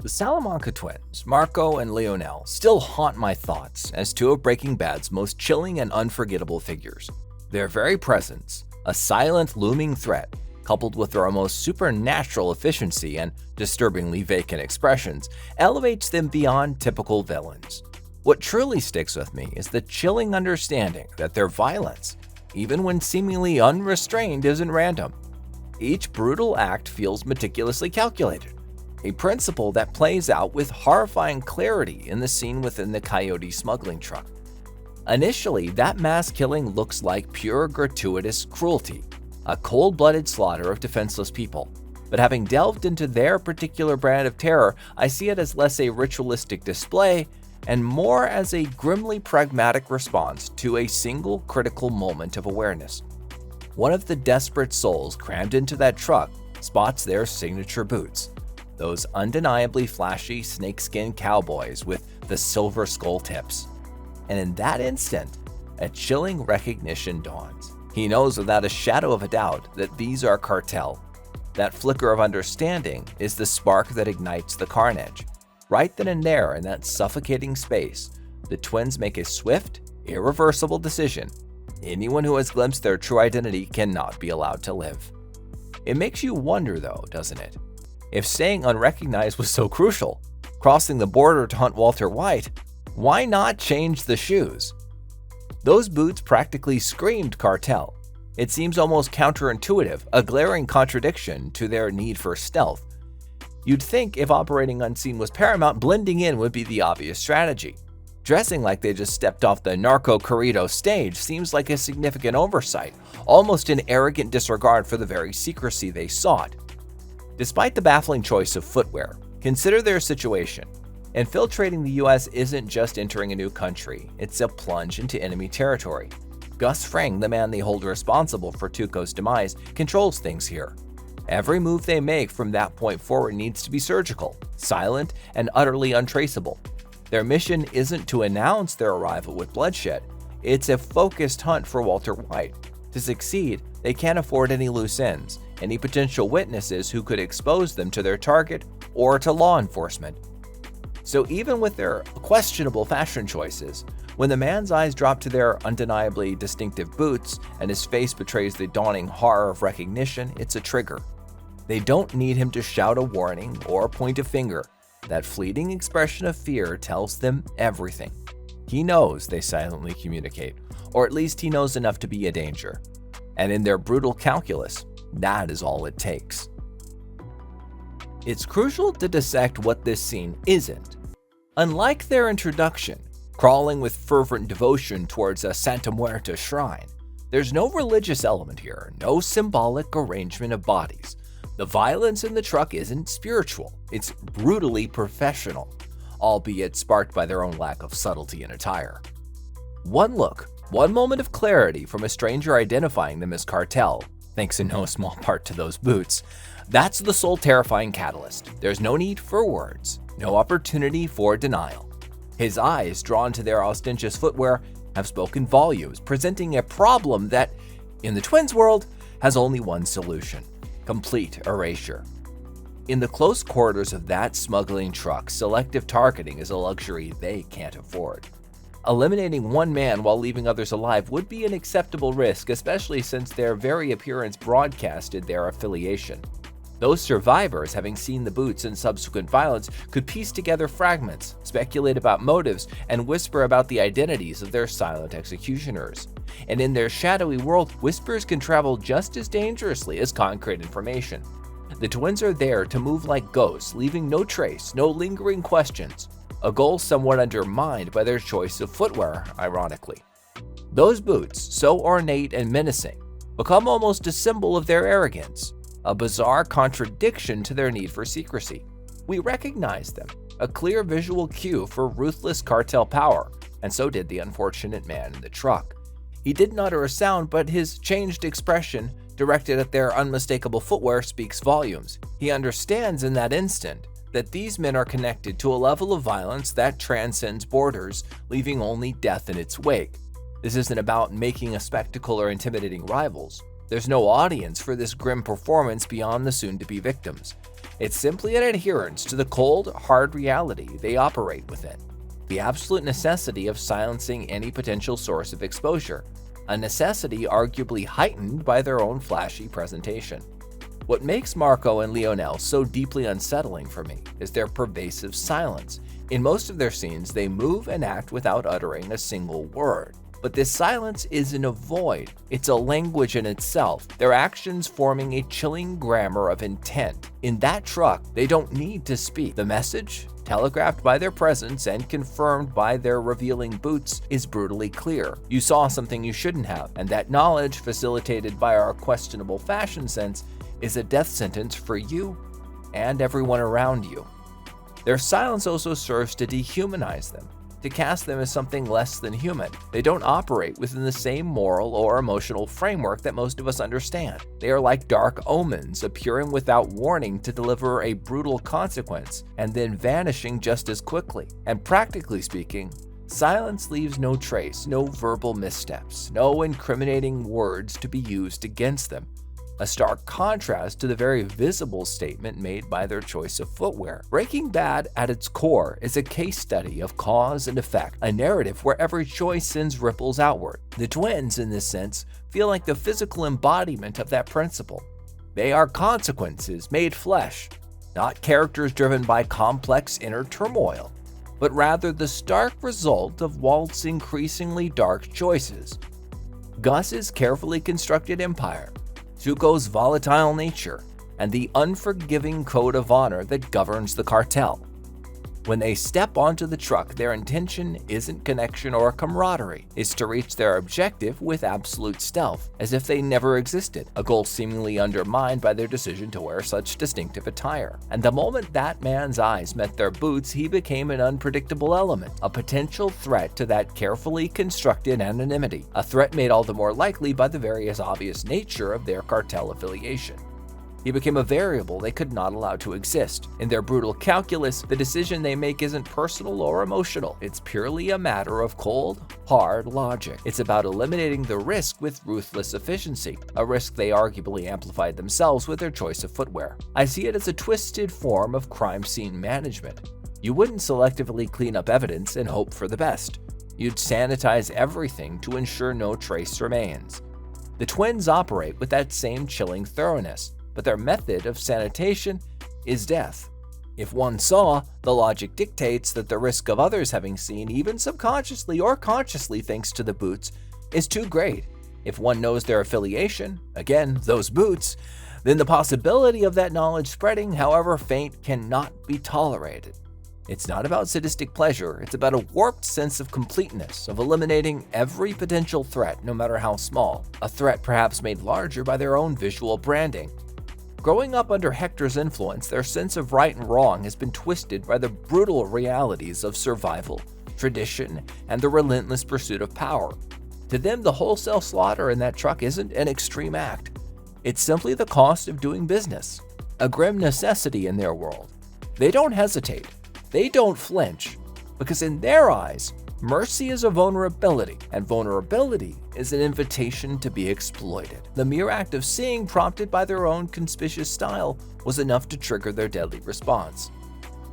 The Salamanca twins, Marco and Leonel, still haunt my thoughts as two of Breaking Bad's most chilling and unforgettable figures. Their very presence, a silent, looming threat, coupled with their almost supernatural efficiency and disturbingly vacant expressions, elevates them beyond typical villains. What truly sticks with me is the chilling understanding that their violence, even when seemingly unrestrained, isn't random. Each brutal act feels meticulously calculated, a principle that plays out with horrifying clarity in the scene within the Coyote smuggling truck. Initially, that mass killing looks like pure gratuitous cruelty, a cold-blooded slaughter of defenseless people. But having delved into their particular brand of terror, I see it as less a ritualistic display and more as a grimly pragmatic response to a single critical moment of awareness. One of the desperate souls crammed into that truck spots their signature boots, those undeniably flashy snakeskin cowboys with the silver skull tips. And in that instant, a chilling recognition dawns. He knows without a shadow of a doubt that these are cartel. That flicker of understanding is the spark that ignites the carnage. Right then and there, in that suffocating space, the twins make a swift, irreversible decision. Anyone who has glimpsed their true identity cannot be allowed to live. It makes you wonder though, doesn't it? If staying unrecognized was so crucial, crossing the border to hunt Walter White, why not change the shoes? Those boots practically screamed cartel. It seems almost counterintuitive, a glaring contradiction to their need for stealth. You'd think if operating unseen was paramount, blending in would be the obvious strategy. Dressing like they just stepped off the narco corrido stage seems like a significant oversight, almost an arrogant disregard for the very secrecy they sought. Despite the baffling choice of footwear, consider their situation. Infiltrating the US isn't just entering a new country, it's a plunge into enemy territory. Gus Fring, the man they hold responsible for Tuco's demise, controls things here. Every move they make from that point forward needs to be surgical, silent, and utterly untraceable. Their mission isn't to announce their arrival with bloodshed, it's a focused hunt for Walter White. To succeed, they can't afford any loose ends, any potential witnesses who could expose them to their target or to law enforcement. So even with their questionable fashion choices, when the man's eyes drop to their undeniably distinctive boots and his face betrays the dawning horror of recognition, it's a trigger. They don't need him to shout a warning or point a finger. That fleeting expression of fear tells them everything. He knows they silently communicate, or at least he knows enough to be a danger. And in their brutal calculus, that is all it takes. It's crucial to dissect what this scene isn't. Unlike their introduction, crawling with fervent devotion towards a Santa Muerta shrine, there's no religious element here, no symbolic arrangement of bodies. The violence in the truck isn't spiritual, it's brutally professional, albeit sparked by their own lack of subtlety in attire. One look, one moment of clarity from a stranger identifying them as cartel, thanks in no small part to those boots, that's the sole terrifying catalyst. There's no need for words, no opportunity for denial. His eyes, drawn to their ostentatious footwear, have spoken volumes, presenting a problem that, in the twins' world, has only one solution: complete erasure. In the close quarters of that smuggling truck, selective targeting is a luxury they can't afford. Eliminating one man while leaving others alive would be an acceptable risk, especially since their very appearance broadcasted their affiliation. Those survivors, having seen the boots and subsequent violence, could piece together fragments, speculate about motives, and whisper about the identities of their silent executioners. And in their shadowy world, whispers can travel just as dangerously as concrete information. The twins are there to move like ghosts, leaving no trace, no lingering questions, a goal somewhat undermined by their choice of footwear, ironically. Those boots, so ornate and menacing, become almost a symbol of their arrogance, a bizarre contradiction to their need for secrecy. We recognize them, a clear visual cue for ruthless cartel power, and so did the unfortunate man in the truck. He didn't utter a sound, but his changed expression, directed at their unmistakable footwear, speaks volumes. He understands in that instant that these men are connected to a level of violence that transcends borders, leaving only death in its wake. This isn't about making a spectacle or intimidating rivals. There's no audience for this grim performance beyond the soon-to-be victims. It's simply an adherence to the cold, hard reality they operate within. The absolute necessity of silencing any potential source of exposure, a necessity arguably heightened by their own flashy presentation. What makes Marco and Lionel so deeply unsettling for me is their pervasive silence. In most of their scenes, they move and act without uttering a single word. But this silence isn't a void, it's a language in itself, their actions forming a chilling grammar of intent. In that truck, they don't need to speak. The message, telegraphed by their presence and confirmed by their revealing boots, is brutally clear. You saw something you shouldn't have, and that knowledge, facilitated by our questionable fashion sense, is a death sentence for you and everyone around you. Their silence also serves to dehumanize them, to cast them as something less than human. They don't operate within the same moral or emotional framework that most of us understand. They are like dark omens, appearing without warning to deliver a brutal consequence and then vanishing just as quickly. And practically speaking, silence leaves no trace, no verbal missteps, no incriminating words to be used against them. A stark contrast to the very visible statement made by their choice of footwear. Breaking Bad, at its core, is a case study of cause and effect, a narrative where every choice sends ripples outward. The twins, in this sense, feel like the physical embodiment of that principle. They are consequences made flesh, not characters driven by complex inner turmoil, but rather the stark result of Walt's increasingly dark choices. Gus's carefully constructed empire, Zuko's volatile nature, and the unforgiving code of honor that governs the cartel. When they step onto the truck, their intention isn't connection or camaraderie. It's to reach their objective with absolute stealth, as if they never existed, a goal seemingly undermined by their decision to wear such distinctive attire. And the moment that man's eyes met their boots, he became an unpredictable element, a potential threat to that carefully constructed anonymity, a threat made all the more likely by the various obvious nature of their cartel affiliation. He became a variable they could not allow to exist. In their brutal calculus, the decision they make isn't personal or emotional. It's purely a matter of cold, hard logic. It's about eliminating the risk with ruthless efficiency, a risk they arguably amplified themselves with their choice of footwear. I see it as a twisted form of crime scene management. You wouldn't selectively clean up evidence and hope for the best. You'd sanitize everything to ensure no trace remains. The twins operate with that same chilling thoroughness, but their method of sanitation is death. If one saw, the logic dictates that the risk of others having seen, even subconsciously or consciously thanks to the boots, is too great. If one knows their affiliation, again, those boots, then the possibility of that knowledge spreading, however faint, cannot be tolerated. It's not about sadistic pleasure, it's about a warped sense of completeness, of eliminating every potential threat, no matter how small, a threat perhaps made larger by their own visual branding. Growing up under Hector's influence, their sense of right and wrong has been twisted by the brutal realities of survival, tradition, and the relentless pursuit of power. To them, the wholesale slaughter in that truck isn't an extreme act. It's simply the cost of doing business, a grim necessity in their world. They don't hesitate. They don't flinch, because in their eyes, mercy is a vulnerability, and vulnerability is an invitation to be exploited. The mere act of seeing, prompted by their own conspicuous style, was enough to trigger their deadly response.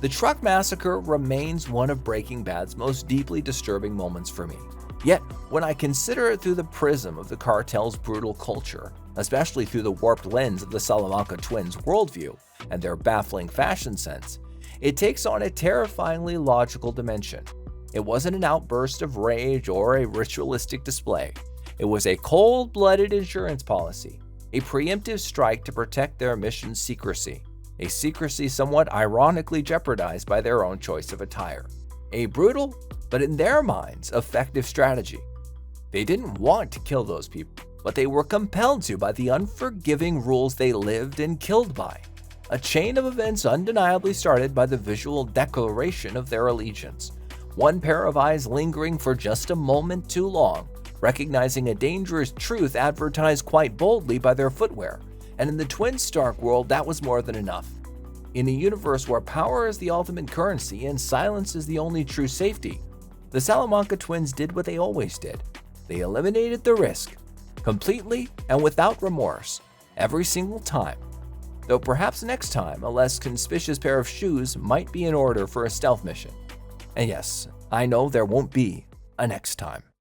The truck massacre remains one of Breaking Bad's most deeply disturbing moments for me. Yet, when I consider it through the prism of the cartel's brutal culture, especially through the warped lens of the Salamanca twins' worldview and their baffling fashion sense, it takes on a terrifyingly logical dimension. It wasn't an outburst of rage or a ritualistic display. It was a cold-blooded insurance policy, a preemptive strike to protect their mission's secrecy, a secrecy somewhat ironically jeopardized by their own choice of attire. A brutal, but in their minds, effective strategy. They didn't want to kill those people, but they were compelled to by the unforgiving rules they lived and killed by. A chain of events undeniably started by the visual declaration of their allegiance. One pair of eyes lingering for just a moment too long, recognizing a dangerous truth advertised quite boldly by their footwear. And in the twin Stark world, that was more than enough. In a universe where power is the ultimate currency and silence is the only true safety, the Salamanca twins did what they always did. They eliminated the risk, completely and without remorse, every single time. though perhaps next time a less conspicuous pair of shoes might be in order for a stealth mission. And yes, I know there won't be a next time.